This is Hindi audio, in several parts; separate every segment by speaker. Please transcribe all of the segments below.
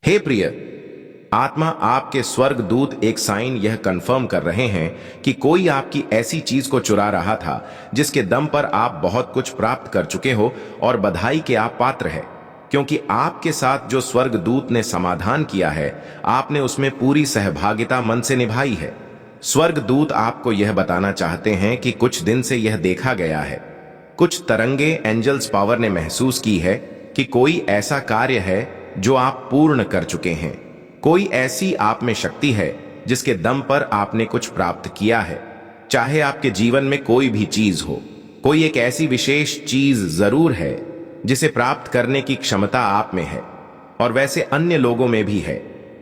Speaker 1: हे प्रिय आत्मा, आपके स्वर्ग दूत एक साइन यह कंफर्म कर रहे हैं कि कोई आपकी ऐसी चीज को चुरा रहा था जिसके दम पर आप बहुत कुछ प्राप्त कर चुके हो, और बधाई के आप पात्र हैं, क्योंकि आपके साथ जो स्वर्ग दूत ने समाधान किया है आपने उसमें पूरी सहभागिता मन से निभाई है। स्वर्ग दूत आपको यह बताना चाहते हैं कि कुछ दिन से यह देखा गया है, कुछ तरंगे एंजल्स पावर ने महसूस की है कि कोई ऐसा कार्य है जो आप पूर्ण कर चुके हैं। कोई ऐसी आप में शक्ति है जिसके दम पर आपने कुछ प्राप्त किया है। चाहे आपके जीवन में कोई भी चीज हो, कोई एक ऐसी विशेष चीज जरूर है जिसे प्राप्त करने की क्षमता आप में है, और वैसे अन्य लोगों में भी है,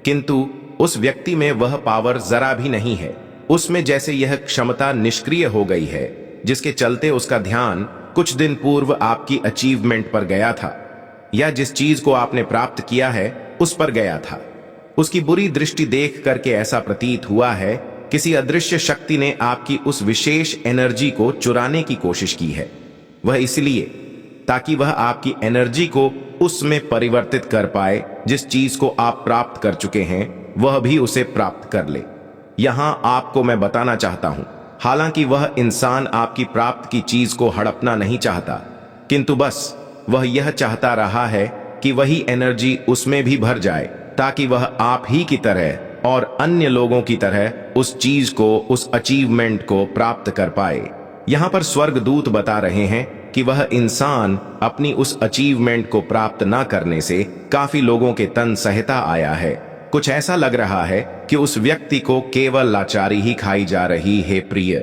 Speaker 1: किंतु उस व्यक्ति में वह पावर जरा भी नहीं है। उसमें जैसे यह क्षमता निष्क्रिय हो गई है, जिसके चलते उसका ध्यान कुछ दिन पूर्व आपकी अचीवमेंट पर गया था, या जिस चीज को आपने प्राप्त किया है उस पर गया था। उसकी बुरी दृष्टि देख करके ऐसा प्रतीत हुआ है किसी अदृश्य शक्ति ने आपकी उस विशेष एनर्जी को चुराने की कोशिश की है। वह इसलिए ताकि वह आपकी एनर्जी को उसमें परिवर्तित कर पाए, जिस चीज को आप प्राप्त कर चुके हैं वह भी उसे प्राप्त कर ले। यहां आपको मैं बताना चाहता हूं, हालांकि वह इंसान आपकी प्राप्त की चीज को हड़पना नहीं चाहता, किंतु बस वह यह चाहता रहा है कि वही एनर्जी उसमें भी भर जाए, ताकि वह आप ही की तरह और अन्य लोगों की तरह उस चीज को, उस अचीवमेंट को प्राप्त कर पाए। यहां पर स्वर्गदूत बता रहे हैं कि वह इंसान अपनी उस अचीवमेंट को प्राप्त ना करने से काफी लोगों के तन सहता आया है। कुछ ऐसा लग रहा है कि उस व्यक्ति को केवल लाचारी ही खाई जा रही है। प्रिय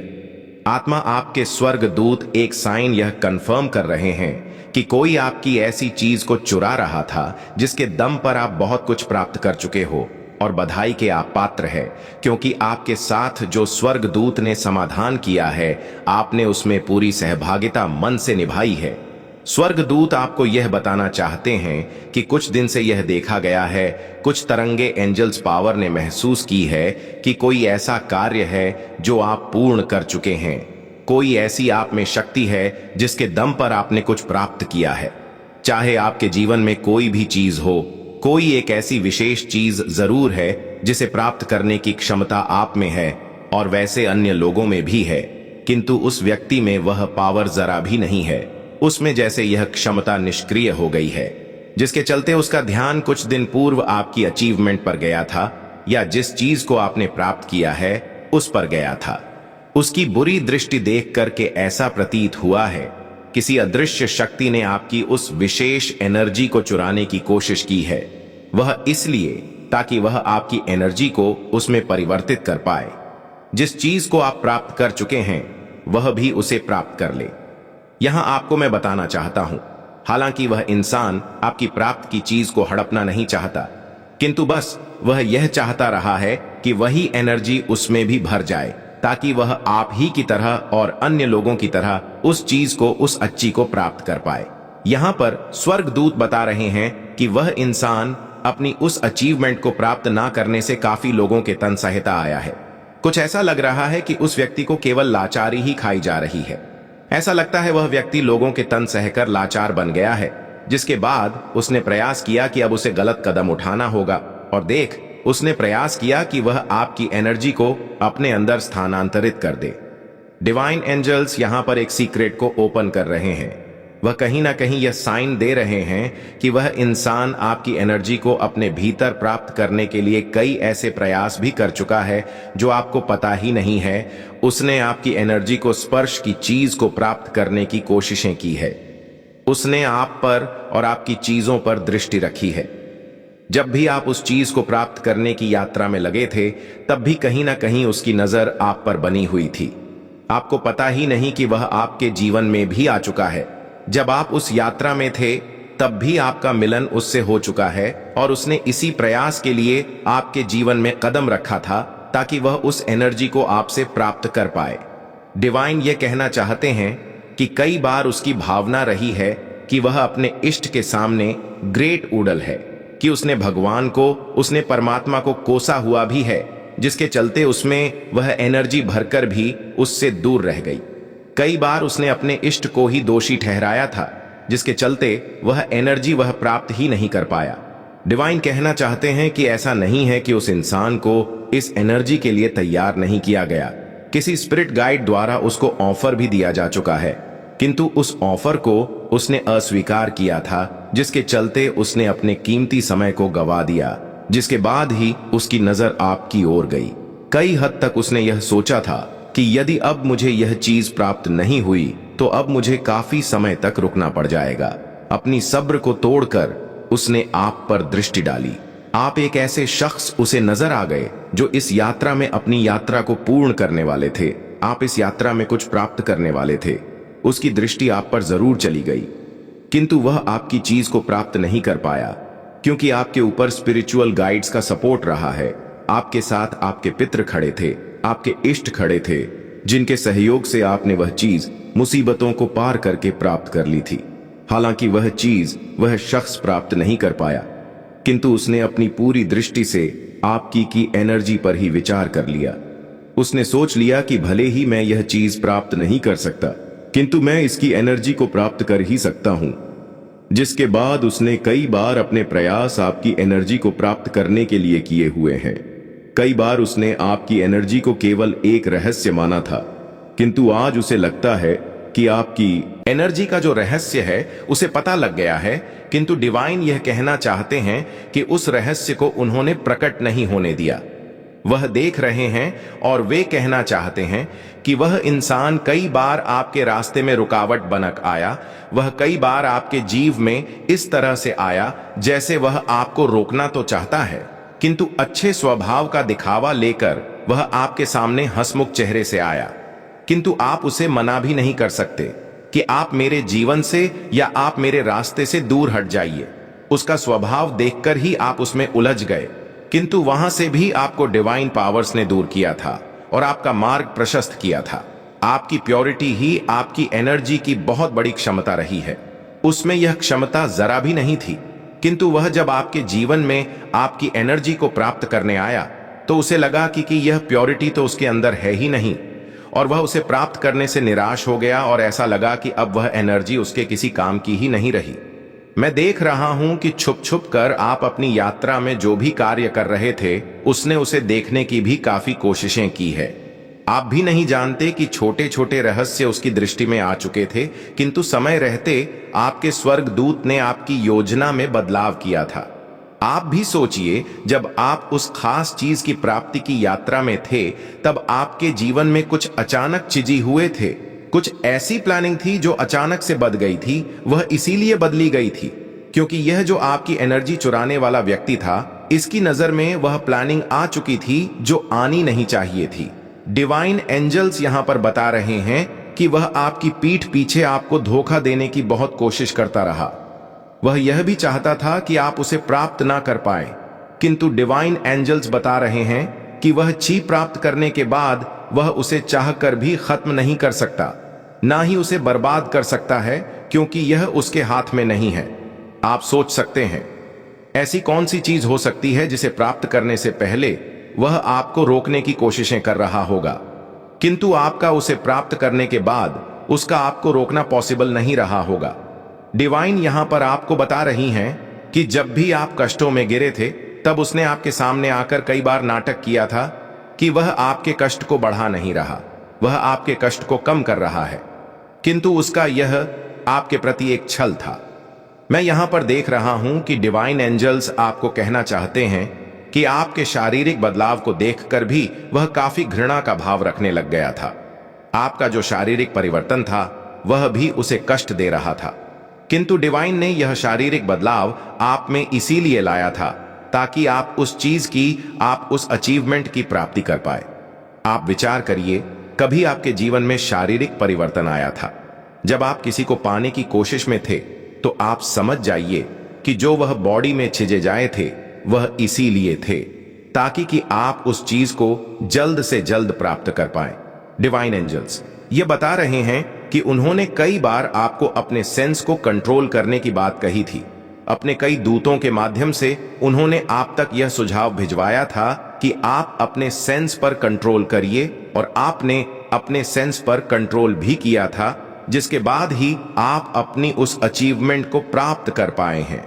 Speaker 1: आत्मा, आपके स्वर्गदूत एक साइन यह कंफर्म कर रहे हैं कि कोई आपकी ऐसी चीज को चुरा रहा था जिसके दम पर आप बहुत कुछ प्राप्त कर चुके हो, और बधाई के आप पात्र हैं, क्योंकि आपके साथ जो स्वर्गदूत ने समाधान किया है आपने उसमें पूरी सहभागिता मन से निभाई है। स्वर्गदूत आपको यह बताना चाहते हैं कि कुछ दिन से यह देखा गया है, कुछ तरंगे एंजल्स पावर ने महसूस की है कि कोई ऐसा कार्य है जो आप पूर्ण कर चुके हैं। कोई ऐसी आप में शक्ति है जिसके दम पर आपने कुछ प्राप्त किया है। चाहे आपके जीवन में कोई भी चीज हो, कोई एक ऐसी विशेष चीज जरूर है जिसे प्राप्त करने की क्षमता आप में है, और वैसे अन्य लोगों में भी है, किंतु उस व्यक्ति में वह पावर जरा भी नहीं है। उसमें जैसे यह क्षमता निष्क्रिय हो गई है, जिसके चलते उसका ध्यान कुछ दिन पूर्व आपकी अचीवमेंट पर गया था, या जिस चीज को आपने प्राप्त किया है उस पर गया था। उसकी बुरी दृष्टि देख करके ऐसा प्रतीत हुआ है किसी अदृश्य शक्ति ने आपकी उस विशेष एनर्जी को चुराने की कोशिश की है। वह इसलिए ताकि वह आपकी एनर्जी को उसमें परिवर्तित कर पाए। जिस चीज को आप प्राप्त कर चुके हैं वह भी उसे प्राप्त कर ले। यहां आपको मैं बताना चाहता हूं, हालांकि वह इंसान आपकी प्राप्त की चीज को हड़पना नहीं चाहता, किंतु बस वह यह चाहता रहा है कि वही एनर्जी उसमें भी भर जाए, ताकि वह आप ही की तरह और अन्य लोगों की तरह उस चीज को, उस अच्छी को प्राप्त कर पाए। यहां पर स्वर्गदूत बता रहे हैं कि वह इंसान अपनी उस अचीवमेंट को प्राप्त ना करने से काफी लोगों के तन सहता आया है। कुछ ऐसा लग रहा है कि उस व्यक्ति को केवल लाचारी ही खाई जा रही है। ऐसा लगता है वह व्यक्ति लोगों के तन सहकर लाचार बन गया है, जिसके बाद उसने प्रयास किया कि अब उसे गलत कदम उठाना होगा, और देख, उसने प्रयास किया कि वह आपकी एनर्जी को अपने अंदर स्थानांतरित कर दे। डिवाइन एंजल्स यहां पर एक सीक्रेट को ओपन कर रहे हैं। वह कहीं ना कहीं यह साइन दे रहे हैं कि वह इंसान आपकी एनर्जी को अपने भीतर प्राप्त करने के लिए कई ऐसे प्रयास भी कर चुका है जो आपको पता ही नहीं है। उसने आपकी एनर्जी को स्पर्श की चीज को प्राप्त करने की कोशिशें की है। उसने आप पर और आपकी चीजों पर दृष्टि रखी है। जब भी आप उस चीज को प्राप्त करने की यात्रा में लगे थे, तब भी कहीं ना कहीं उसकी नजर आप पर बनी हुई थी। आपको पता ही नहीं कि वह आपके जीवन में भी आ चुका है। जब आप उस यात्रा में थे तब भी आपका मिलन उससे हो चुका है, और उसने इसी प्रयास के लिए आपके जीवन में कदम रखा था ताकि वह उस एनर्जी को आपसे प्राप्त कर पाए। डिवाइन ये कहना चाहते हैं कि कई बार उसकी भावना रही है कि वह अपने इष्ट के सामने ग्रेट ऊडल है, कि उसने भगवान को, उसने परमात्मा को कोसा हुआ भी है, जिसके चलते उसमें वह एनर्जी भरकर भी उससे दूर रह गई। कई बार उसने अपने इष्ट को ही दोषी ठहराया था, जिसके चलते वह एनर्जी वह प्राप्त ही नहीं कर पाया। डिवाइन कहना चाहते हैं कि ऐसा नहीं है कि उस इंसान को इस एनर्जी के लिए तैयार नहीं किया गया। किसी स्पिरिट गाइड द्वारा उसको ऑफर भी दिया जा चुका है, किंतु उस ऑफर को उसने अस्वीकार किया था, जिसके चलते उसने अपने कीमती समय को गवा दिया, जिसके बाद ही उसकी नजर आपकी ओर गई। कई हद तक उसने यह सोचा था कि यदि अब मुझे यह चीज प्राप्त नहीं हुई तो अब मुझे काफी समय तक रुकना पड़ जाएगा। अपनी सब्र को तोड़कर उसने आप पर दृष्टि डाली। आप एक ऐसे शख्स उसे नजर आ गए जो इस यात्रा में अपनी यात्रा को पूर्ण करने वाले थे। आप इस यात्रा में कुछ प्राप्त करने वाले थे। उसकी दृष्टि आप पर जरूर चली गई, किंतु वह आपकी चीज को प्राप्त नहीं कर पाया, क्योंकि आपके ऊपर स्पिरिचुअल गाइड्स का सपोर्ट रहा है। आपके साथ आपके पितृ खड़े थे, आपके इष्ट खड़े थे, जिनके सहयोग से आपने वह चीज मुसीबतों को पार करके प्राप्त कर ली थी। हालांकि वह चीज वह शख्स प्राप्त नहीं कर पाया, किंतु उसने अपनी पूरी दृष्टि से आपकी की एनर्जी पर ही विचार कर लिया। उसने सोच लिया कि भले ही मैं यह चीज प्राप्त नहीं कर सकता, किंतु मैं इसकी एनर्जी को प्राप्त कर ही सकता हूं। जिसके बाद उसने कई बार अपने प्रयास आपकी एनर्जी को प्राप्त करने के लिए किए हुए हैं। कई बार उसने आपकी एनर्जी को केवल एक रहस्य माना था, किंतु आज उसे लगता है कि आपकी एनर्जी का जो रहस्य है उसे पता लग गया है, किंतु डिवाइन यह कहना चाहते हैं कि उस रहस्य को उन्होंने प्रकट नहीं होने दिया। वह देख रहे हैं और वे कहना चाहते हैं कि वह इंसान कई बार आपके रास्ते में रुकावट बनक आया। वह कई बार आपके जीव में इस तरह से आया जैसे वह आपको रोकना तो चाहता है, किंतु अच्छे स्वभाव का दिखावा लेकर वह आपके सामने हंसमुख चेहरे से आया, किंतु आप उसे मना भी नहीं कर सकते कि आप मेरे जीवन से या आप मेरे रास्ते से दूर हट जाइए। उसका स्वभाव देखकर ही आप उसमें उलझ गए, किंतु वहां से भी आपको डिवाइन पावर्स ने दूर किया था और आपका मार्ग प्रशस्त किया था। आपकी प्योरिटी ही आपकी एनर्जी की बहुत बड़ी क्षमता रही है। उसमें यह क्षमता जरा भी नहीं थी, किंतु वह जब आपके जीवन में आपकी एनर्जी को प्राप्त करने आया तो उसे लगा कि यह प्योरिटी तो उसके अंदर है ही नहीं, और वह उसे प्राप्त करने से निराश हो गया और ऐसा लगा कि अब वह एनर्जी उसके किसी काम की ही नहीं रही। मैं देख रहा हूं कि छुप छुप कर आप अपनी यात्रा में जो भी कार्य कर रहे थे उसने उसे देखने की भी काफी कोशिशें की है। आप भी नहीं जानते कि छोटे छोटे रहस्य उसकी दृष्टि में आ चुके थे, किंतु समय रहते आपके स्वर्गदूत ने आपकी योजना में बदलाव किया था। आप भी सोचिए, जब आप उस खास चीज की प्राप्ति की यात्रा में थे तब आपके जीवन में कुछ अचानक चीजें हुए थे। कुछ ऐसी प्लानिंग थी जो अचानक से बदल गई थी। वह इसीलिए बदली गई थी क्योंकि यह जो आपकी एनर्जी चुराने वाला व्यक्ति था, इसकी नजर में वह प्लानिंग आ चुकी थी जो आनी नहीं चाहिए थी। डिवाइन एंजल्स यहां पर बता रहे हैं कि वह आपकी पीठ पीछे आपको धोखा देने की बहुत कोशिश करता रहा। वह यह भी चाहता था कि आप उसे प्राप्त ना कर पाए, किंतु डिवाइन एंजल्स बता रहे हैं कि वह चीज प्राप्त करने के बाद वह उसे चाहकर भी खत्म नहीं कर सकता, ना ही उसे बर्बाद कर सकता है, क्योंकि यह उसके हाथ में नहीं है। आप सोच सकते हैं ऐसी कौन सी चीज हो सकती है जिसे प्राप्त करने से पहले वह आपको रोकने की कोशिशें कर रहा होगा, किंतु आपका उसे प्राप्त करने के बाद उसका आपको रोकना पॉसिबल नहीं रहा होगा। डिवाइन यहां पर आपको बता रही हैं कि जब भी आप कष्टों में गिरे थे तब उसने आपके सामने आकर कई बार नाटक किया था कि वह आपके कष्ट को बढ़ा नहीं रहा, वह आपके कष्ट को कम कर रहा है, किंतु उसका यह आपके प्रति एक छल था। मैं यहां पर देख रहा हूं कि डिवाइन एंजल्स आपको कहना चाहते हैं कि आपके शारीरिक बदलाव को देखकर भी वह काफी घृणा का भाव रखने लग गया था। आपका जो शारीरिक परिवर्तन था वह भी उसे कष्ट दे रहा था, किंतु डिवाइन ने यह शारीरिक बदलाव आप में इसीलिए लाया था ताकि आप उस चीज की, आप उस अचीवमेंट की प्राप्ति कर पाए। आप विचार करिए, कभी आपके जीवन में शारीरिक परिवर्तन आया था? जब आप किसी को पाने की कोशिश में थे तो आप समझ जाइए कि जो वह बॉडी में छिजे जाए थे वह इसीलिए थे ताकि कि आप उस चीज को जल्द से जल्द प्राप्त कर पाएं। डिवाइन एंजल्स ये बता रहे हैं कि उन्होंने कई बार आपको अपने सेंस को कंट्रोल करने की बात कही थी। अपने कई दूतों के माध्यम से उन्होंने आप तक यह सुझाव भिजवाया था कि आप अपने सेंस पर कंट्रोल करिए, और आपने अपने सेंस पर कंट्रोल भी किया था, जिसके बाद ही आप अपनी उस अचीवमेंट को प्राप्त कर पाए हैं।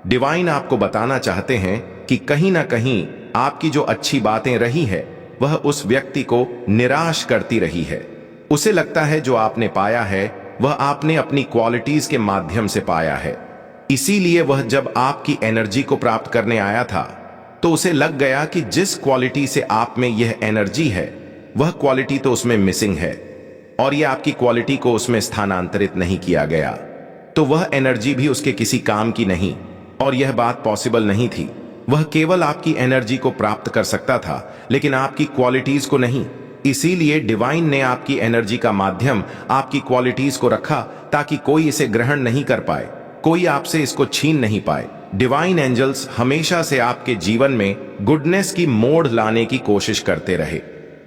Speaker 1: डिवाइन आपको बताना चाहते हैं कि कहीं ना कहीं आपकी जो अच्छी बातें रही है वह उस व्यक्ति को निराश करती रही है। उसे लगता है जो आपने पाया है वह आपने अपनी क्वालिटीज के माध्यम से पाया है, इसीलिए वह जब आपकी एनर्जी को प्राप्त करने आया था तो उसे लग गया कि जिस क्वालिटी से आप में यह एनर्जी है वह क्वालिटी तो उसमें मिसिंग है और यह आपकी क्वालिटी को उसमें स्थानांतरित नहीं किया गया, तो वह एनर्जी भी उसके किसी काम की नहीं और यह बात पॉसिबल नहीं थी। वह केवल आपकी एनर्जी को प्राप्त कर सकता था लेकिन आपकी क्वालिटीज को नहीं। इसीलिए डिवाइन ने आपकी एनर्जी का माध्यम आपकी क्वालिटीज को रखा ताकि कोई इसे ग्रहण नहीं कर पाए, कोई आपसे इसको छीन नहीं पाए। डिवाइन एंजल्स हमेशा से आपके जीवन में गुडनेस की मोड़ लाने की कोशिश करते रहे।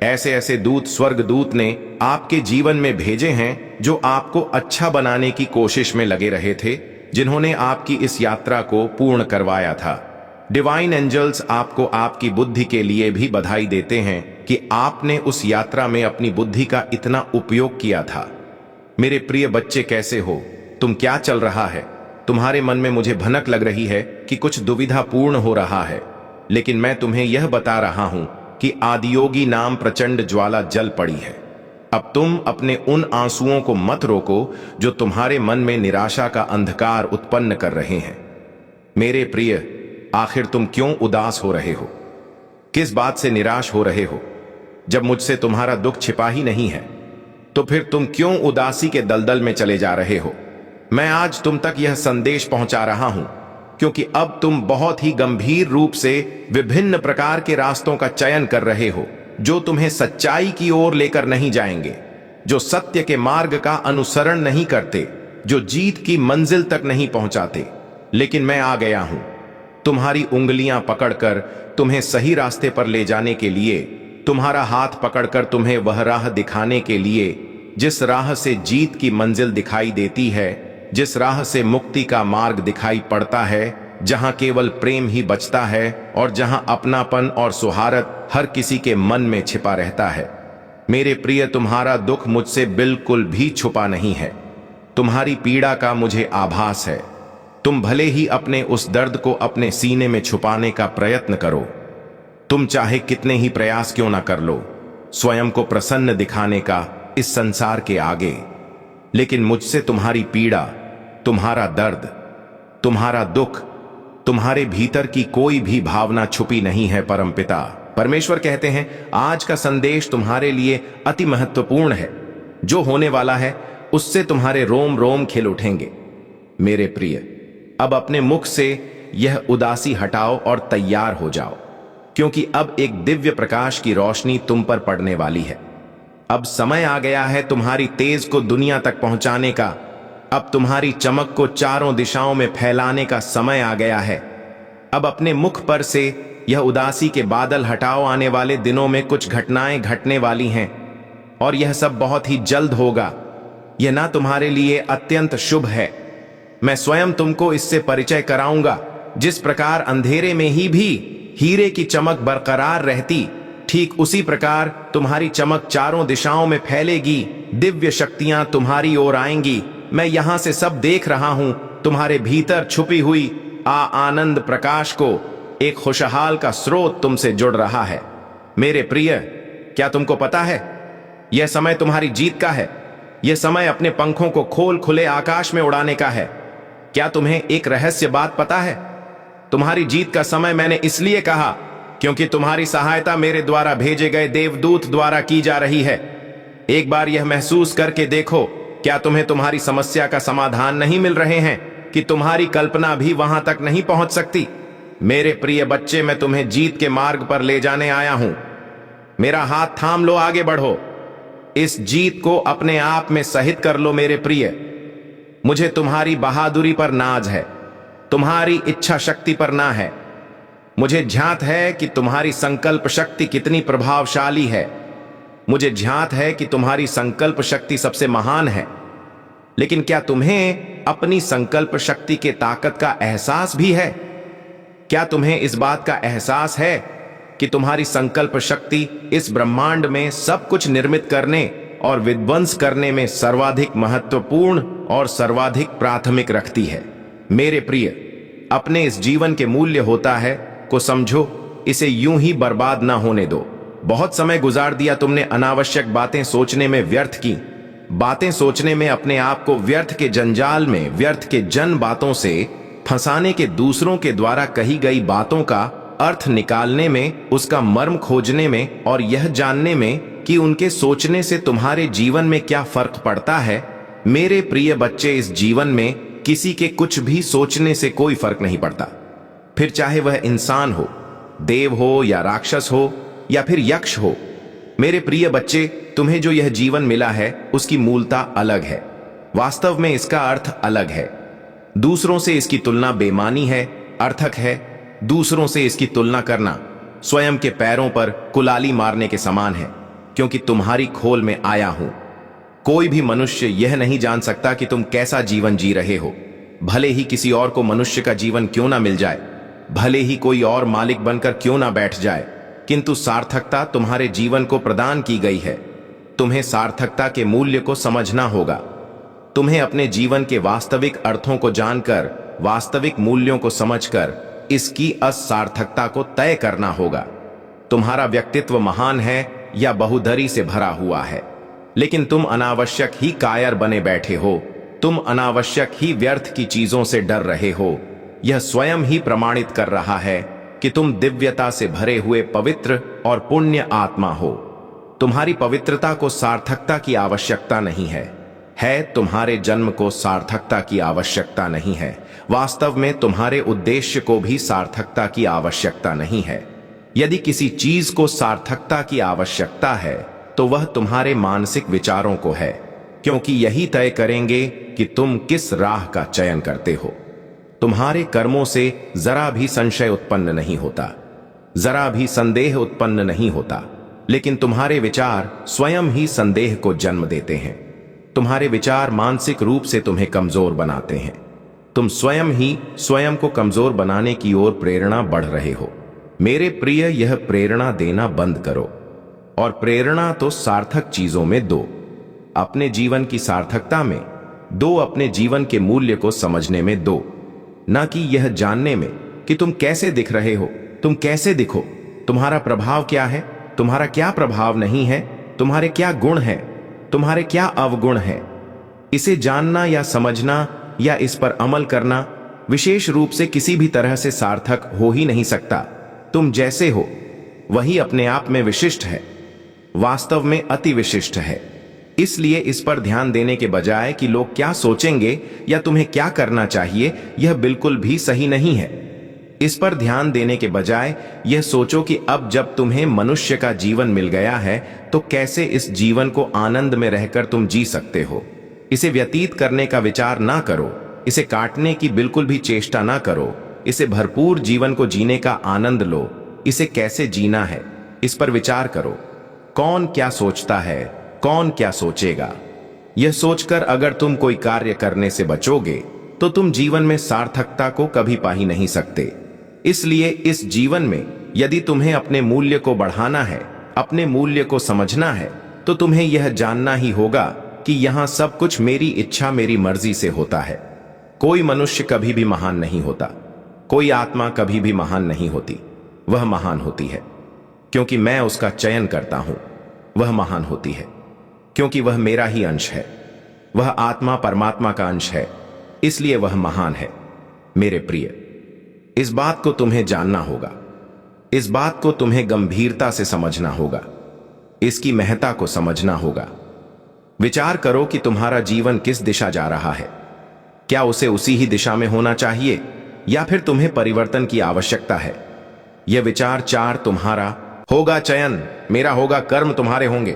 Speaker 1: ऐसे ऐसे दूत स्वर्गदूत ने आपके जीवन में भेजे हैं जो आपको अच्छा बनाने की कोशिश में लगे रहे थे, जिन्होंने आपकी इस यात्रा को पूर्ण करवाया था। डिवाइन एंजल्स आपको आपकी बुद्धि के लिए भी बधाई देते हैं कि आपने उस यात्रा में अपनी बुद्धि का इतना उपयोग किया था। मेरे प्रिय बच्चे, कैसे हो तुम? क्या चल रहा है तुम्हारे मन में? मुझे भनक लग रही है कि कुछ दुविधा पूर्ण हो रहा है, लेकिन मैं तुम्हें यह बता रहा हूं कि आदियोगी नाम प्रचंड ज्वाला जल पड़ी है। अब तुम अपने उन आंसुओं को मत रोको जो तुम्हारे मन में निराशा का अंधकार उत्पन्न कर रहे हैं। मेरे प्रिय, आखिर तुम क्यों उदास हो रहे हो? किस बात से निराश हो रहे हो? जब मुझसे तुम्हारा दुख छिपा ही नहीं है तो फिर तुम क्यों उदासी के दलदल में चले जा रहे हो? मैं आज तुम तक यह संदेश पहुंचा रहा हूं क्योंकि अब तुम बहुत ही गंभीर रूप से विभिन्न प्रकार के रास्तों का चयन कर रहे हो जो तुम्हें सच्चाई की ओर लेकर नहीं जाएंगे, जो सत्य के मार्ग का अनुसरण नहीं करते, जो जीत की मंजिल तक नहीं पहुंचाते। लेकिन मैं आ गया हूं तुम्हारी उंगलियां पकड़कर तुम्हें सही रास्ते पर ले जाने के लिए, तुम्हारा हाथ पकड़कर तुम्हें वह राह दिखाने के लिए जिस राह से जीत की मंजिल दिखाई देती है, जिस राह से मुक्ति का मार्ग दिखाई पड़ता है, जहां केवल प्रेम ही बचता है और जहां अपनापन और सुहारत हर किसी के मन में छिपा रहता है। मेरे प्रिय, तुम्हारा दुख मुझसे बिल्कुल भी छुपा नहीं है। तुम्हारी पीड़ा का मुझे आभास है। तुम भले ही अपने उस दर्द को अपने सीने में छुपाने का प्रयत्न करो, तुम चाहे कितने ही प्रयास क्यों ना कर लो स्वयं को प्रसन्न दिखाने का इस संसार के आगे, लेकिन मुझसे तुम्हारी पीड़ा, तुम्हारा दर्द, तुम्हारा दुख, तुम्हारे भीतर की कोई भी भावना छुपी नहीं है। परमपिता परमेश्वर कहते हैं, आज का संदेश तुम्हारे लिए अति महत्वपूर्ण है। जो होने वाला है उससे तुम्हारे रोम रोम खिल उठेंगे। मेरे प्रिय, अब अपने मुख से यह उदासी हटाओ और तैयार हो जाओ, क्योंकि अब एक दिव्य प्रकाश की रोशनी तुम पर पड़ने वाली है। अब समय आ गया है तुम्हारी तेज को दुनिया तक पहुंचाने का। अब तुम्हारी चमक को चारों दिशाओं में फैलाने का समय आ गया है। अब अपने मुख पर से यह उदासी के बादल हटाओ। आने वाले दिनों में कुछ घटनाएं घटने वाली हैं और यह सब बहुत ही जल्द होगा। यह ना तुम्हारे लिए अत्यंत शुभ है। मैं स्वयं तुमको इससे परिचय कराऊंगा। जिस प्रकार अंधेरे में ही भी हीरे की चमक बरकरार रहती, ठीक उसी प्रकार तुम्हारी चमक चारों दिशाओं में फैलेगी। दिव्य शक्तियां तुम्हारी ओर आएंगी। मैं यहां से सब देख रहा हूं। तुम्हारे भीतर छुपी हुई आनंद प्रकाश को एक खुशहाल का स्रोत तुमसे जुड़ रहा है। मेरे प्रिय, क्या तुमको पता है यह समय तुम्हारी जीत का है? यह समय अपने पंखों को खोल खुले आकाश में उड़ाने का है। क्या तुम्हें एक रहस्य बात पता है? तुम्हारी जीत का समय मैंने इसलिए कहा क्योंकि तुम्हारी सहायता मेरे द्वारा भेजे गए देवदूत द्वारा की जा रही है। एक बार यह महसूस करके देखो, क्या तुम्हें तुम्हारी समस्या का समाधान नहीं मिल रहे हैं कि तुम्हारी कल्पना भी वहां तक नहीं पहुंच सकती? मेरे प्रिय बच्चे, मैं तुम्हें जीत के मार्ग पर ले जाने आया हूं। मेरा हाथ थाम लो, आगे बढ़ो। इस जीत को अपने आप में सहित कर लो। मेरे प्रिय, मुझे तुम्हारी बहादुरी पर नाज है, तुम्हारी इच्छा शक्ति पर ना है। मुझे ध्यात है कि तुम्हारी संकल्प शक्ति कितनी प्रभावशाली है। मुझे ध्यात है कि तुम्हारी संकल्प शक्ति सबसे महान है। लेकिन क्या तुम्हें अपनी संकल्प शक्ति के ताकत का एहसास भी है? क्या तुम्हें इस बात का एहसास है कि तुम्हारी संकल्प शक्ति इस ब्रह्मांड में सब कुछ निर्मित करने और विध्वंस करने में सर्वाधिक महत्वपूर्ण और सर्वाधिक प्राथमिक रखती है? मेरे प्रिय, अपने इस जीवन के मूल्य होता है को समझो, इसे यूं ही बर्बाद ना होने दो। बहुत समय गुजार दिया तुमने अनावश्यक बातें सोचने में, व्यर्थ की बातें सोचने में, अपने आप को व्यर्थ के जंजाल में, व्यर्थ के जन बातों से फंसाने के, दूसरों के द्वारा कही गई बातों का अर्थ निकालने में, उसका मर्म खोजने में और यह जानने में कि उनके सोचने से तुम्हारे जीवन में क्या फर्क पड़ता है। मेरे प्रिय बच्चे, इस जीवन में किसी के कुछ भी सोचने से कोई फर्क नहीं पड़ता, फिर चाहे वह इंसान हो, देव हो या राक्षस हो या फिर यक्ष हो। मेरे प्रिय बच्चे, तुम्हें जो यह जीवन मिला है उसकी मूलता अलग है, वास्तव में इसका अर्थ अलग है। दूसरों से इसकी तुलना बेमानी है, अर्थक है। दूसरों से इसकी तुलना करना स्वयं के पैरों पर कुलाली मारने के समान है, क्योंकि तुम्हारी खोल में आया हूं। कोई भी मनुष्य यह नहीं जान सकता कि तुम कैसा जीवन जी रहे हो, भले ही किसी और को मनुष्य का जीवन क्यों ना मिल जाए, भले ही कोई और मालिक बनकर क्यों ना बैठ जाए, किंतु सार्थकता तुम्हारे जीवन को प्रदान की गई है। तुम्हें सार्थकता के मूल्य को समझना होगा। तुम्हें अपने जीवन के वास्तविक अर्थों को जानकर, वास्तविक मूल्यों को समझकर इसकी असार्थकता को तय करना होगा। तुम्हारा व्यक्तित्व महान है या बहुधरी से भरा हुआ है, लेकिन तुम अनावश्यक ही कायर बने बैठे हो, तुम अनावश्यक ही व्यर्थ की चीजों से डर रहे हो। यह स्वयं ही प्रमाणित कर रहा है कि तुम दिव्यता से भरे हुए पवित्र और पुण्य आत्मा हो। तुम्हारी पवित्रता को सार्थकता की आवश्यकता नहीं है तुम्हारे जन्म को सार्थकता की आवश्यकता नहीं है। वास्तव में तुम्हारे उद्देश्य को भी सार्थकता की आवश्यकता नहीं है। यदि किसी चीज को सार्थकता की आवश्यकता है तो वह तुम्हारे मानसिक विचारों को है, क्योंकि यही तय करेंगे कि तुम किस राह का चयन करते हो। तुम्हारे कर्मों से जरा भी संशय उत्पन्न नहीं होता, जरा भी संदेह उत्पन्न नहीं होता, लेकिन तुम्हारे विचार स्वयं ही संदेह को जन्म देते हैं। तुम्हारे विचार मानसिक रूप से तुम्हें कमजोर बनाते हैं। तुम स्वयं ही स्वयं को कमजोर बनाने की ओर प्रेरणा बढ़ रहे हो। मेरे प्रिय, यह प्रेरणा देना बंद करो और प्रेरणा तो सार्थक चीजों में दो। अपने जीवन की सार्थकता में दो, अपने जीवन के मूल्य को समझने में दो, ना कि यह जानने में कि तुम कैसे दिख रहे हो। तुम कैसे दिखो, तुम्हारा प्रभाव क्या है, तुम्हारा क्या प्रभाव नहीं है, तुम्हारे क्या गुण हैं, तुम्हारे क्या अवगुण हैं। इसे जानना या समझना या इस पर अमल करना विशेष रूप से किसी भी तरह से सार्थक हो ही नहीं सकता। तुम जैसे हो वही अपने आप में विशिष्ट है, वास्तव में अति विशिष्ट है। इसलिए इस पर ध्यान देने के बजाय कि लोग क्या सोचेंगे या तुम्हें क्या करना चाहिए, यह बिल्कुल भी सही नहीं है। इस पर ध्यान देने के बजाय यह सोचो कि अब जब तुम्हें मनुष्य का जीवन मिल गया है तो कैसे इस जीवन को आनंद में रहकर तुम जी सकते हो। इसे व्यतीत करने का विचार ना करो, इसे काटने की बिल्कुल भी चेष्टा ना करो। इसे भरपूर जीवन को जीने का आनंद लो। इसे कैसे जीना है, इस पर विचार करो। कौन क्या सोचता है, कौन क्या सोचेगा, यह सोचकर अगर तुम कोई कार्य करने से बचोगे तो तुम जीवन में सार्थकता को कभी पा ही नहीं सकते। इसलिए इस जीवन में यदि तुम्हें अपने मूल्य को बढ़ाना है, अपने मूल्य को समझना है, तो तुम्हें यह जानना ही होगा कि यहां सब कुछ मेरी इच्छा, मेरी मर्जी से होता है। कोई मनुष्य कभी भी महान नहीं होता, कोई आत्मा कभी भी महान नहीं होती। वह महान होती है क्योंकि मैं उसका चयन करता हूं। वह महान होती है क्योंकि वह मेरा ही अंश है। वह आत्मा परमात्मा का अंश है, इसलिए वह महान है। मेरे प्रिय, इस बात को तुम्हें जानना होगा, इस बात को तुम्हें गंभीरता से समझना होगा, इसकी महत्ता को समझना होगा। विचार करो कि तुम्हारा जीवन किस दिशा जा रहा है। क्या उसे उसी ही दिशा में होना चाहिए या फिर तुम्हें परिवर्तन की आवश्यकता है? यह विचार 4 तुम्हारा होगा, चयन मेरा होगा, कर्म तुम्हारे होंगे,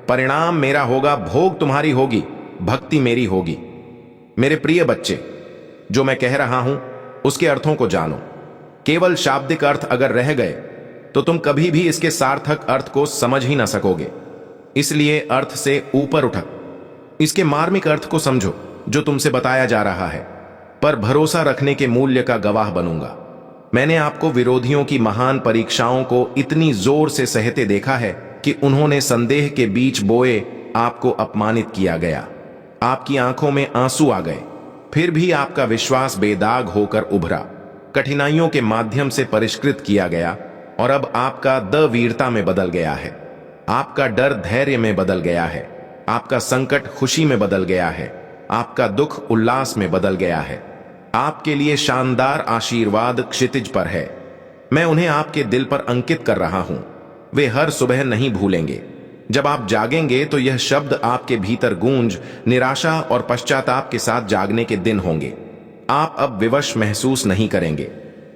Speaker 1: परिणाम मेरा होगा, भोग तुम्हारी होगी, भक्ति मेरी होगी। मेरे प्रिय बच्चे, जो मैं कह रहा हूं उसके अर्थों को जानो। केवल शाब्दिक अर्थ अगर रह गए तो तुम कभी भी इसके सार्थक अर्थ को समझ ही ना सकोगे। इसलिए अर्थ से ऊपर उठक, इसके मार्मिक अर्थ को समझो जो तुमसे बताया जा रहा है, पर भरोसा रखने के मूल्य का गवाह बनूंगा। मैंने आपको विरोधियों की महान परीक्षाओं को इतनी जोर से सहते देखा है कि उन्होंने संदेह के बीच बोए आपको अपमानित किया गया, आपकी आंखों में आंसू आ गए, फिर भी आपका विश्वास बेदाग होकर उभरा। कठिनाइयों के माध्यम से परिष्कृत किया गया और अब आपका द वीरता में बदल गया है। आपका डर धैर्य में बदल गया है। आपका संकट खुशी में बदल गया है। आपका दुख उल्लास में बदल गया है। आपके लिए शानदार आशीर्वाद क्षितिज पर है। मैं उन्हें आपके दिल पर अंकित कर रहा हूं। वे हर सुबह नहीं भूलेंगे। जब आप जागेंगे तो यह शब्द आपके भीतर गूंज निराशा और पश्चाताप के साथ जागने के दिन होंगे। आप अब विवश महसूस नहीं करेंगे।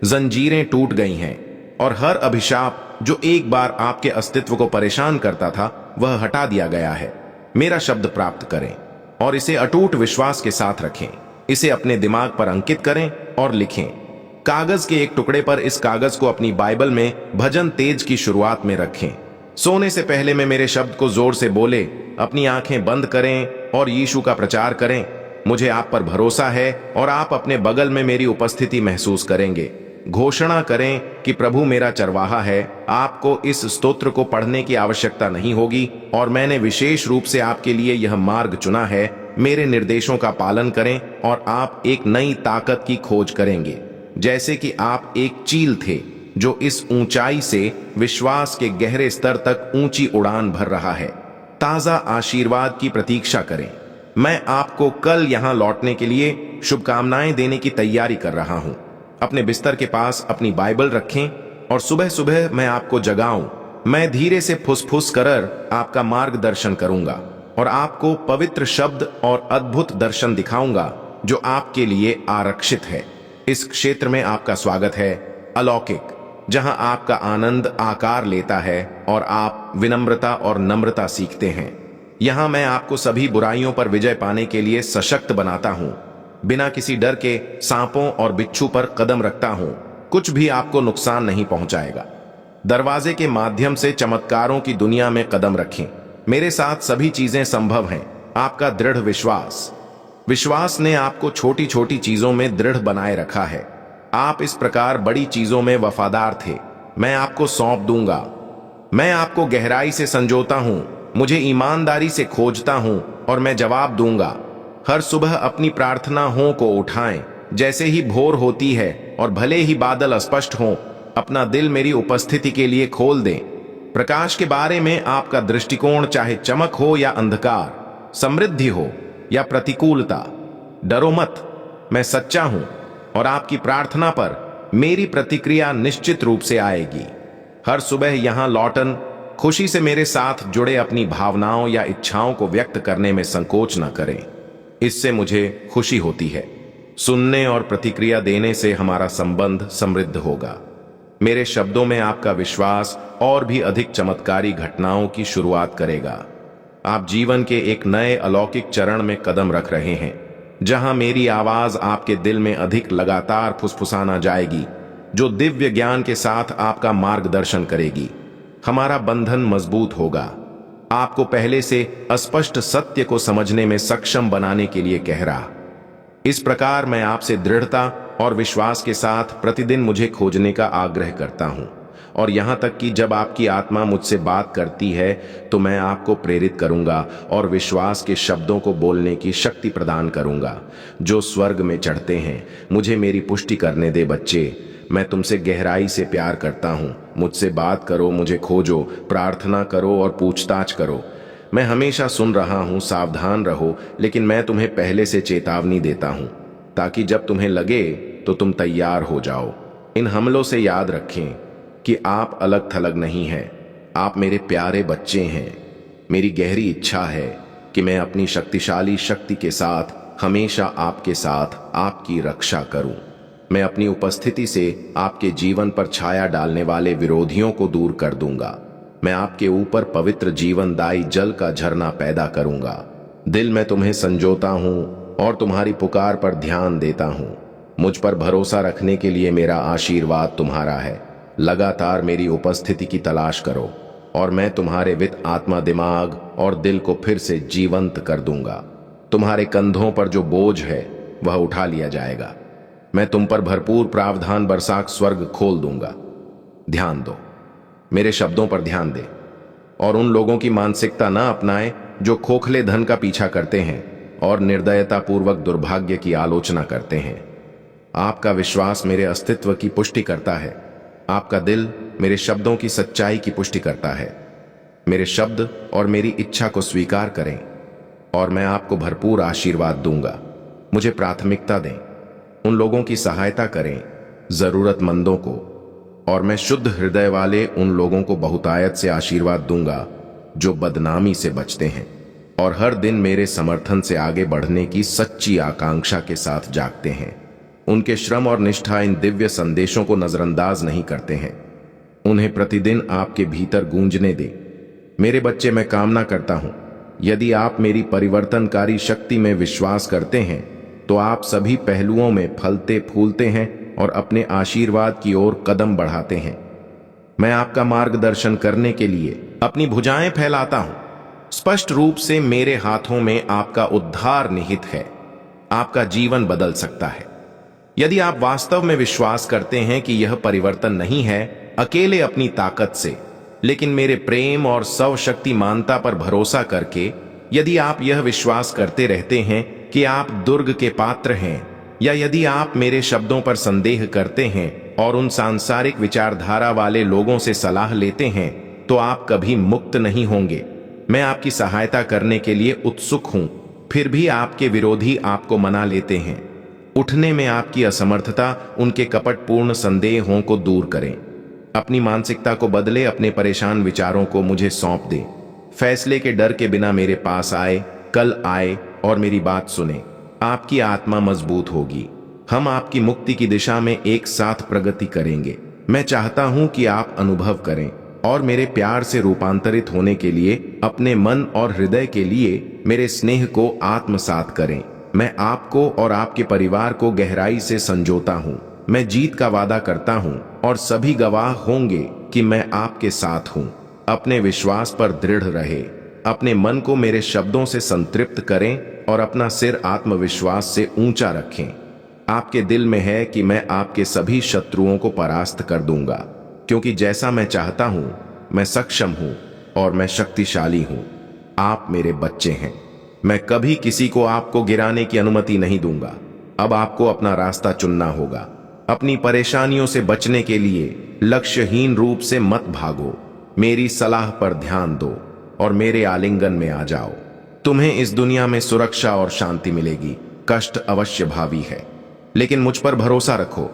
Speaker 1: जंजीरें टूट गई हैं और हर अभिशाप जो एक बार आपके अस्तित्व को परेशान करता था वह हटा दिया गया है। मेरा शब्द प्राप्त करें और इसे अटूट विश्वास के साथ रखें। इसे अपने दिमाग पर अंकित करें और लिखें। कागज के एक टुकड़े पर इस कागज को अपनी बाइबल में भजन तेज की शुरुआत में रखें। सोने से पहले में मेरे शब्द को जोर से बोले, अपनी आंखें बंद करें और यीशु का प्रचार करें। मुझे आप पर भरोसा है और आप अपने बगल में मेरी उपस्थिति महसूस करेंगे। घोषणा करें कि प्रभु मेरा चरवाहा है। आपको इस स्तोत्र को पढ़ने की आवश्यकता नहीं होगी और मैंने विशेष रूप से आपके लिए यह मार्ग चुना है। मेरे निर्देशों का पालन करें और आप एक नई ताकत की खोज करेंगे, जैसे कि आप एक चील थे जो इस ऊंचाई से विश्वास के गहरे स्तर तक ऊंची उड़ान भर रहा है। ताजा आशीर्वाद की प्रतीक्षा करें। मैं आपको कल यहां लौटने के लिए शुभकामनाएं देने की तैयारी कर रहा हूं। अपने बिस्तर के पास अपनी बाइबल रखें और सुबह सुबह मैं आपको जगाऊं। मैं धीरे से फुसफुस कर आपका मार्गदर्शन करूंगा और आपको पवित्र शब्द और अद्भुत दर्शन दिखाऊंगा जो आपके लिए आरक्षित है। इस क्षेत्र में आपका स्वागत है, अलौकिक, जहां आपका आनंद आकार लेता है और आप विनम्रता और नम्रता सीखते हैं। यहां मैं आपको सभी बुराइयों पर विजय पाने के लिए सशक्त बनाता हूं। बिना किसी डर के सांपों और बिच्छू पर कदम रखता हूं। कुछ भी आपको नुकसान नहीं पहुंचाएगा। दरवाजे के माध्यम से चमत्कारों की दुनिया में कदम रखें। मेरे साथ सभी चीजें संभव हैं। आपका दृढ़ विश्वास ने आपको छोटी छोटी चीजों में दृढ़ बनाए रखा है। आप इस प्रकार बड़ी चीजों में वफादार थे। मैं आपको सौंप दूंगा। मैं आपको गहराई से संजोता हूं। मुझे ईमानदारी से खोजता हूं और मैं जवाब दूंगा। हर सुबह अपनी प्रार्थनाओं को उठाएं। जैसे ही भोर होती है और भले ही बादल अस्पष्ट हों, अपना दिल मेरी उपस्थिति के लिए खोल दें। प्रकाश के बारे में आपका दृष्टिकोण चाहे चमक हो या अंधकार, समृद्धि हो या प्रतिकूलता, डरो मत। मैं सच्चा हूं और आपकी प्रार्थना पर मेरी प्रतिक्रिया निश्चित रूप से आएगी। हर सुबह यहां लौटन खुशी से मेरे साथ जुड़े अपनी भावनाओं या इच्छाओं को व्यक्त करने में संकोच न करें। इससे मुझे खुशी होती है। सुनने और प्रतिक्रिया देने से हमारा संबंध समृद्ध होगा। मेरे शब्दों में आपका विश्वास और भी अधिक चमत्कारी घटनाओं की शुरुआत करेगा। आप जीवन के एक नए अलौकिक चरण में कदम रख रहे हैं, जहां मेरी आवाज आपके दिल में अधिक लगातार फुसफुसाना जाएगी, जो दिव्य ज्ञान के साथ आपका मार्गदर्शन करेगी। हमारा बंधन मजबूत होगा, आपको पहले से अस्पष्ट सत्य को समझने में सक्षम बनाने के लिए कह रहा। इस प्रकार मैं आपसे दृढ़ता और विश्वास के साथ प्रतिदिन मुझे खोजने का आग्रह करता हूं, और यहां तक कि जब आपकी आत्मा मुझसे बात करती है तो मैं आपको प्रेरित करूंगा और विश्वास के शब्दों को बोलने की शक्ति प्रदान करूंगा जो स्वर्ग में चढ़ते हैं। मुझे मेरी पुष्टि करने दे बच्चे। मैं तुमसे गहराई से प्यार करता हूं। मुझसे बात करो, मुझे खोजो, प्रार्थना करो और पूछताछ करो। मैं हमेशा सुन रहा हूं, सावधान रहो, लेकिन मैं तुम्हें पहले से चेतावनी देता हूं ताकि जब तुम्हें लगे तो तुम तैयार हो जाओ। इन हमलों से याद रखें कि आप अलग थलग नहीं हैं। आप मेरे प्यारे बच्चे हैं। मेरी गहरी इच्छा है कि मैं अपनी शक्तिशाली शक्ति के साथ हमेशा आपके साथ आपकी रक्षा करूं। मैं अपनी उपस्थिति से आपके जीवन पर छाया डालने वाले विरोधियों को दूर कर दूंगा। मैं आपके ऊपर पवित्र जीवनदायी जल का झरना पैदा करूंगा। दिल में तुम्हें संजोता हूं और तुम्हारी पुकार पर ध्यान देता हूं। मुझ पर भरोसा रखने के लिए मेरा आशीर्वाद तुम्हारा है। लगातार मेरी उपस्थिति की तलाश करो और मैं तुम्हारे वित्त, आत्मा, दिमाग और दिल को फिर से जीवंत कर दूंगा। तुम्हारे कंधों पर जो बोझ है वह उठा लिया जाएगा। मैं तुम पर भरपूर प्रावधान बरसात स्वर्ग खोल दूंगा। ध्यान दो, मेरे शब्दों पर ध्यान दे और उन लोगों की मानसिकता न अपनाएं जो खोखले धन का पीछा करते हैं और निर्दयता पूर्वक दुर्भाग्य की आलोचना करते हैं। आपका विश्वास मेरे अस्तित्व की पुष्टि करता है। आपका दिल मेरे शब्दों की सच्चाई की पुष्टि करता है। मेरे शब्द और मेरी इच्छा को स्वीकार करें और मैं आपको भरपूर आशीर्वाद दूंगा। मुझे प्राथमिकता दें, उन लोगों की सहायता करें जरूरतमंदों को, और मैं शुद्ध हृदय वाले उन लोगों को बहुतायत से आशीर्वाद दूंगा जो बदनामी से बचते हैं और हर दिन मेरे समर्थन से आगे बढ़ने की सच्ची आकांक्षा के साथ जागते हैं। उनके श्रम और निष्ठा इन दिव्य संदेशों को नजरअंदाज नहीं करते हैं। उन्हें प्रतिदिन आपके भीतर गूंजने दें। मेरे बच्चे, मैं कामना करता हूं, यदि आप मेरी परिवर्तनकारी शक्ति में विश्वास करते हैं तो आप सभी पहलुओं में फलते फूलते हैं और अपने आशीर्वाद की ओर कदम बढ़ाते हैं। मैं आपका मार्गदर्शन करने के लिए अपनी भुजाएं फैलाता हूं। स्पष्ट रूप से मेरे हाथों में आपका उद्धार निहित है। आपका जीवन बदल सकता है यदि आप वास्तव में विश्वास करते हैं कि यह परिवर्तन नहीं है अकेले अपनी ताकत से, लेकिन मेरे प्रेम और सर्वशक्तिमानता पर भरोसा करके। यदि आप यह विश्वास करते रहते हैं कि आप दुर्ग के पात्र हैं, या यदि आप मेरे शब्दों पर संदेह करते हैं और उन सांसारिक विचारधारा वाले लोगों से सलाह लेते हैं, तो आप कभी मुक्त नहीं होंगे। मैं आपकी सहायता करने के लिए उत्सुक हूं, फिर भी आपके विरोधी आपको मना लेते हैं। उठने में आपकी असमर्थता उनके कपटपूर्ण संदेहों को दूर करें। अपनी मानसिकता को बदले, अपने परेशान विचारों को मुझे सौंप दें। फैसले के डर के बिना मेरे पास आए, कल आए और मेरी बात सुने। आपकी आत्मा मजबूत होगी। हम आपकी मुक्ति की दिशा में एक साथ प्रगति करेंगे। मैं चाहता हूं कि आप अनुभव करें और मेरे प्यार से रूपांतरित होने के लिए अपने मन और हृदय के लिए मेरे स्नेह को आत्मसात करें। मैं आपको और आपके परिवार को गहराई से संजोता हूं। मैं जीत का वादा करता हूं और सभी गवाह होंगे कि मैं आपके साथ हूं। अपने विश्वास पर दृढ़ रहे। अपने मन को मेरे शब्दों से संतृप्त करें और अपना सिर आत्मविश्वास से ऊंचा रखें। आपके दिल में है कि मैं आपके सभी शत्रुओं को परास्त कर दूंगा, क्योंकि जैसा मैं चाहता हूं, मैं सक्षम हूं और मैं शक्तिशाली हूं। आप मेरे बच्चे हैं। मैं कभी किसी को आपको गिराने की अनुमति नहीं दूंगा। अब आपको अपना रास्ता चुनना होगा। अपनी परेशानियों से बचने के लिए लक्ष्यहीन रूप से मत भागो। मेरी सलाह पर ध्यान दो और मेरे आलिंगन में आ जाओ। तुम्हें इस दुनिया में सुरक्षा और शांति मिलेगी। कष्ट अवश्य भावी है, लेकिन मुझ पर भरोसा रखो।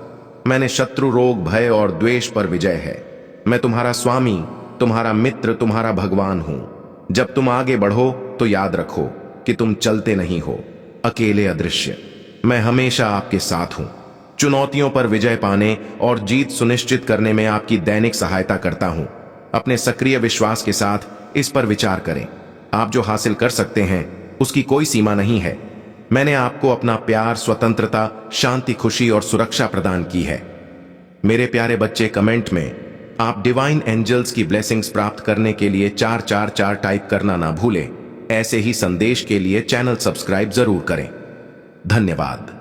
Speaker 1: मैंने शत्रु, रोग, भय और द्वेष पर विजय है। मैं तुम्हारा स्वामी, तुम्हारा मित्र, तुम्हारा भगवान हूं। जब तुम आगे बढ़ो तो याद रखो कि तुम चलते नहीं हो अकेले अदृश्य। मैं हमेशा आपके साथ हूं। चुनौतियों पर विजय पाने और जीत सुनिश्चित करने में आपकी दैनिक सहायता करता हूं। अपने सक्रिय विश्वास के साथ इस पर विचार करें। आप जो हासिल कर सकते हैं उसकी कोई सीमा नहीं है। मैंने आपको अपना प्यार, स्वतंत्रता, शांति, खुशी और सुरक्षा प्रदान की है। मेरे प्यारे बच्चे, कमेंट में आप डिवाइन एंजल्स की ब्लेसिंग्स प्राप्त करने के लिए 444 टाइप करना ना भूलें। ऐसे ही संदेश के लिए चैनल सब्सक्राइब जरूर करें। धन्यवाद।